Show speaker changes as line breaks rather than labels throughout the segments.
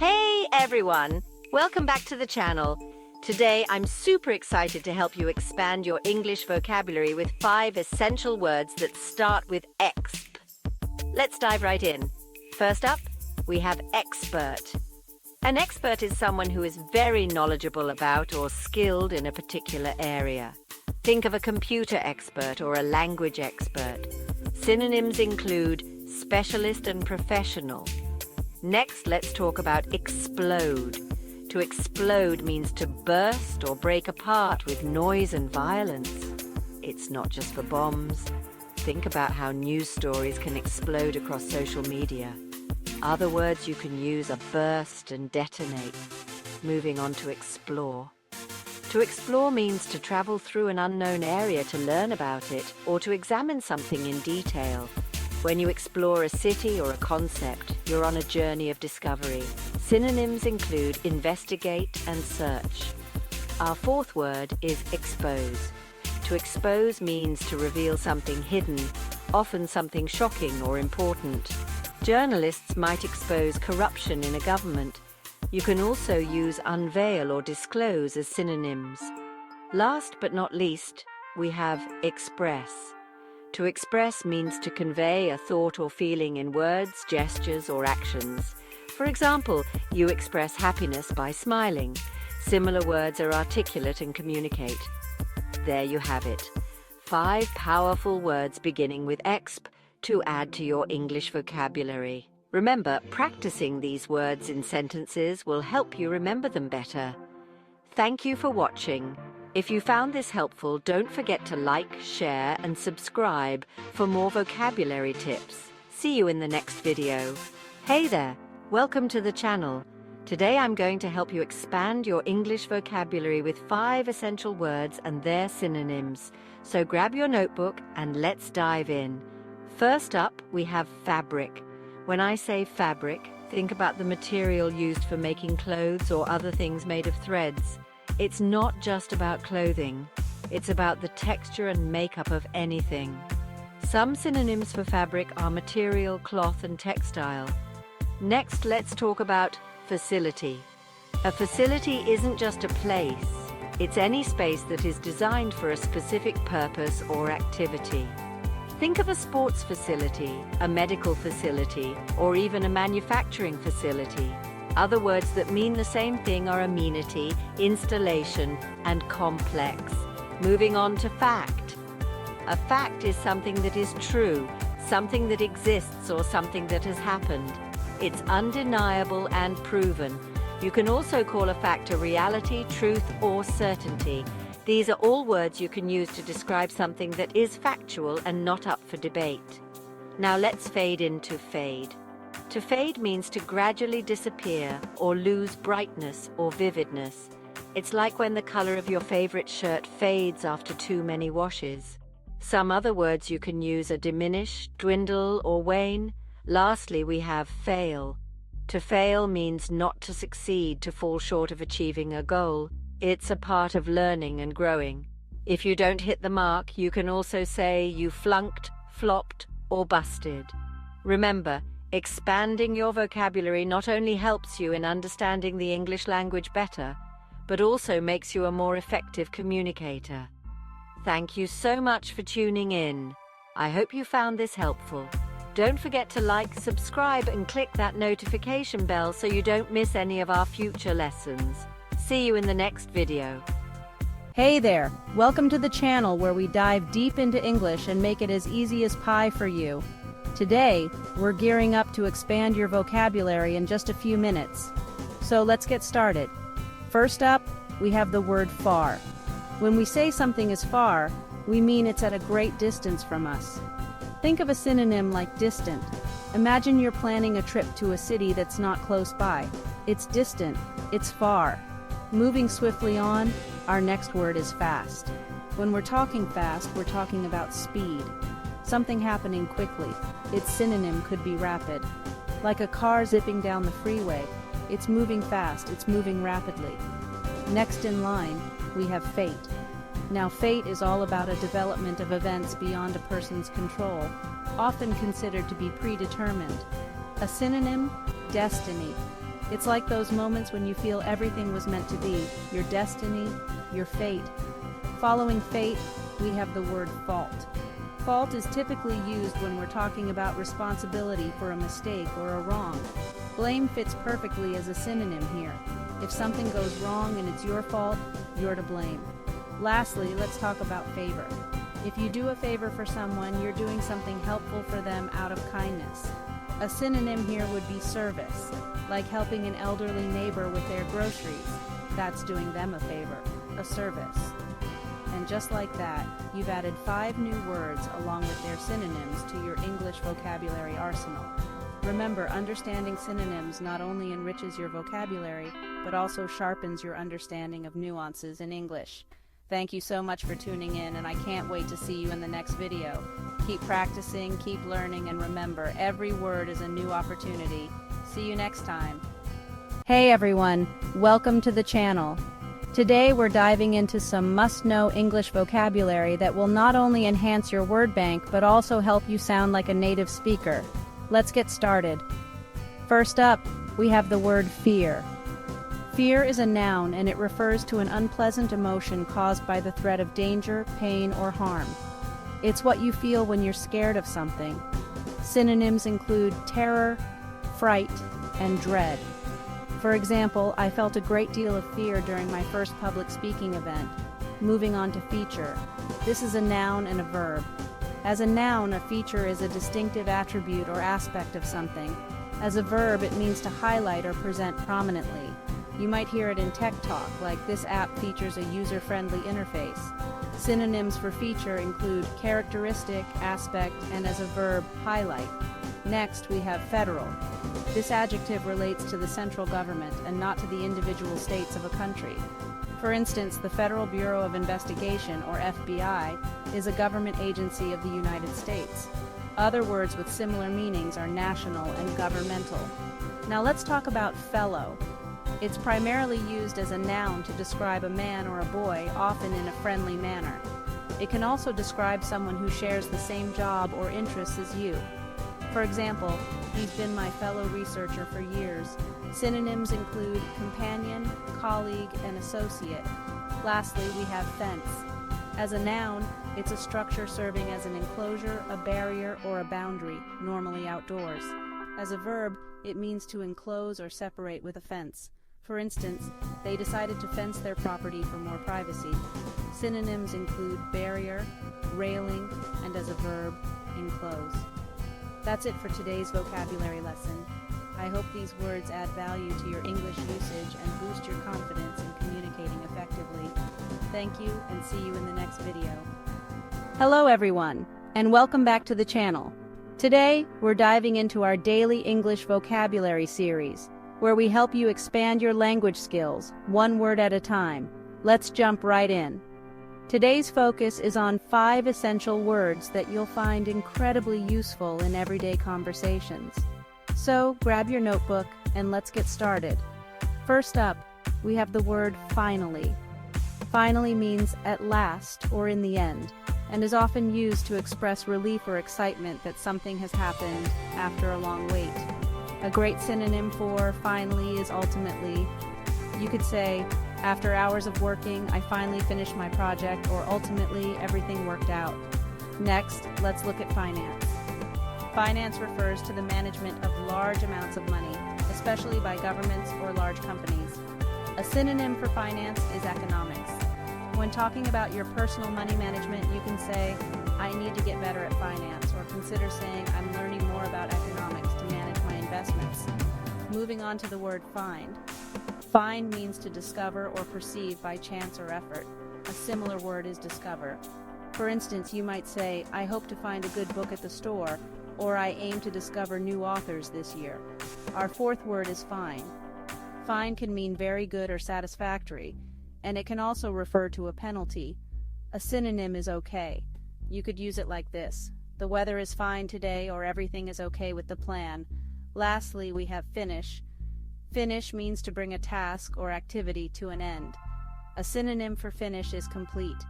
Hey everyone! Welcome back to the channel. Today I'm super excited to help you expand your English vocabulary with 5 essential words that start with exp. Let's dive right in. First up, we have expert. An expert is someone who is very knowledgeable about or skilled in a particular area. Think of a computer expert or a language expert. Synonyms include specialist and professional. Next, let's talk about explode. To explode means to burst or break apart with noise and violence. It's not just for bombs. Think about how news stories can explode across social media. Other words you can use are burst and detonate. Moving on to explore. To explore means to travel through an unknown area to learn about it or to examine something in detail. When you explore a city or a concept, you're on a journey of discovery. Synonyms include investigate and search. Our fourth word is expose. To expose means to reveal something hidden, often something shocking or important. Journalists might expose corruption in a government. You can also use unveil or disclose as synonyms. Last but not least, we have express. To express means to convey a thought or feeling in words, gestures, or actions. For example, you express happiness by smiling. Similar words are articulate and communicate. There you have it. 5 powerful words beginning with exp to add to your English vocabulary. Remember, practicing these words in sentences will help you remember them better. Thank you for watching. If you found this helpful, don't forget to like, share, and subscribe for more vocabulary tips. See you in the next video. Hey there, welcome to the channel. Today I'm going to help you expand your English vocabulary with 5 essential words and their synonyms. So grab your notebook and let's dive in. First up, we have fabric. When I say fabric, think about the material used for making clothes or other things made of threads. It's not just about clothing. It's about the texture and makeup of anything. Some synonyms for fabric are material, cloth, and textile. Next, let's talk about facility. A facility isn't just a place. It's any space that is designed for a specific purpose or activity. Think of a sports facility, a medical facility, or even a manufacturing facility. Other words that mean the same thing are amenity, installation, and complex. Moving on to fact. A fact is something that is true, something that exists, or something that has happened. It's undeniable and proven. You can also call a fact a reality, truth, or certainty. These are all words you can use to describe something that is factual and not up for debate. Now let's fade into fade. To fade means to gradually disappear or lose brightness or vividness. It's like when the color of your favorite shirt fades after too many washes. Some other words you can use are diminish, dwindle, or wane. Lastly, we have fail. To fail means not to succeed, to fall short of achieving a goal. It's a part of learning and growing. If you don't hit the mark, you can also say you flunked, flopped, or busted. Remember, expanding your vocabulary not only helps you in understanding the English language better, but also makes you a more effective communicator. Thank you so much for tuning in. I hope you found this helpful. Don't forget to like, subscribe, and click that notification bell so you don't miss any of our future lessons. See you in the next video.
Hey there, welcome to the channel where we dive deep into English and make it as easy as pie for you. Today, we're gearing up to expand your vocabulary in just a few minutes. So let's get started. First up, we have the word far. When we say something is far, we mean it's at a great distance from us. Think of a synonym like distant. Imagine you're planning a trip to a city that's not close by. It's distant, it's far. Moving swiftly on, our next word is fast. When we're talking fast, we're talking about speed. Something happening quickly. Its synonym could be rapid. Like a car zipping down the freeway, it's moving fast, it's moving rapidly. Next in line, we have fate. Now, fate is all about a development of events beyond a person's control, often considered to be predetermined. A synonym, destiny. It's like those moments when you feel everything was meant to be, your destiny, your fate. Following fate, we have the word fault. Fault is typically used when we're talking about responsibility for a mistake or a wrong. Blame fits perfectly as a synonym here. If something goes wrong and it's your fault, you're to blame. Lastly, let's talk about favor. If you do a favor for someone, you're doing something helpful for them out of kindness. A synonym here would be service, like helping an elderly neighbor with their groceries. That's doing them a favor, a service. And just like that, you've added 5 new words along with their synonyms to your English vocabulary arsenal. Remember, understanding synonyms not only enriches your vocabulary, but also sharpens your understanding of nuances in English. Thank you so much for tuning in, and I can't wait to see you in the next video. Keep practicing, keep learning, and remember, every word is a new opportunity. See you next time. Hey everyone, welcome to the channel. Today we're diving into some must-know English vocabulary that will not only enhance your word bank, but also help you sound like a native speaker. Let's get started. First up, we have the word fear. Fear is a noun, and it refers to an unpleasant emotion caused by the threat of danger, pain, or harm. It's what you feel when you're scared of something. Synonyms include terror, fright, and dread. For example, I felt a great deal of fear during my first public speaking event. Moving on to feature. This is a noun and a verb. As a noun, a feature is a distinctive attribute or aspect of something. As a verb, it means to highlight or present prominently. You might hear it in tech talk, like this app features a user-friendly interface. Synonyms for feature include characteristic, aspect, and as a verb, highlight. Next, we have federal. This adjective relates to the central government and not to the individual states of a country. For instance, the Federal Bureau of Investigation, or FBI, is a government agency of the United States. Other words with similar meanings are national and governmental. Now let's talk about fellow. It's primarily used as a noun to describe a man or a boy, often in a friendly manner. It can also describe someone who shares the same job or interests as you. For example, he's been my fellow researcher for years. Synonyms include companion, colleague, and associate. Lastly, we have fence. As a noun, it's a structure serving as an enclosure, a barrier, or a boundary, normally outdoors. As a verb, it means to enclose or separate with a fence. For instance, they decided to fence their property for more privacy. Synonyms include barrier, railing, and as a verb, enclose. That's it for today's vocabulary lesson. I hope these words add value to your English usage and boost your confidence in communicating effectively. Thank you, and see you in the next video. Hello everyone, and welcome back to the channel. Today, we're diving into our daily English vocabulary series, where we help you expand your language skills, one word at a time. Let's jump right in. Today's focus is on 5 essential words that you'll find incredibly useful in everyday conversations. So, grab your notebook and let's get started. First up, we have the word finally. Finally means at last or in the end, and is often used to express relief or excitement that something has happened after a long wait. A great synonym for finally is ultimately. You could say, after hours of working, I finally finished my project, or ultimately, everything worked out. Next, let's look at finance. Finance refers to the management of large amounts of money, especially by governments or large companies. A synonym for finance is economics. When talking about your personal money management, you can say, I need to get better at finance, or consider saying, I'm learning more about economics to manage my investments. Moving on to the word find. Find means to discover or perceive by chance or effort. A similar word is discover. For instance, you might say, I hope to find a good book at the store, or I aim to discover new authors this year. Our 4th word is fine. Fine can mean very good or satisfactory, and it can also refer to a penalty. A synonym is okay. You could use it like this: the weather is fine today, or everything is okay with the plan. Lastly, we have finish. Finish means to bring a task or activity to an end. A synonym for finish is complete.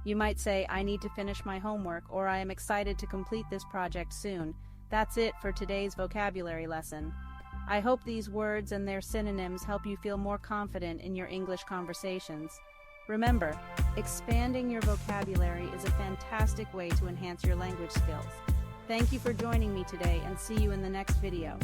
You might say, I need to finish my homework, or I am excited to complete this project soon. That's it for today's vocabulary lesson. I hope these words and their synonyms help you feel more confident in your English conversations. Remember, expanding your vocabulary is a fantastic way to enhance your language skills. Thank you for joining me today and see you in the next video.